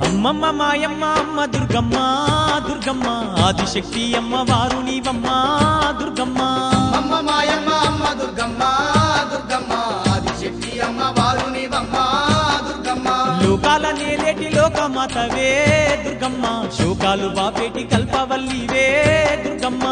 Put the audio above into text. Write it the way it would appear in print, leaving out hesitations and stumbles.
అమ్మమ్మ మాయమ్మ అమ్మ దుర్గమ్మ దుర్గమ్మ ఆదిశక్తి అమ్మ వారు నీవమ్మ దుర్గమ్మ. అమ్మ మాయమ్మ అమ్మ దుర్గమ్మ దుర్గమ్మ ఆదిశక్తి అమ్మ వారు నీవమ్మ దుర్గమ్మ. లోకాల నేలేటి లోకమాతవే దుర్గమ్మ, శోకాలు బాపేటి కల్పవల్లివే దుర్గమ్మ.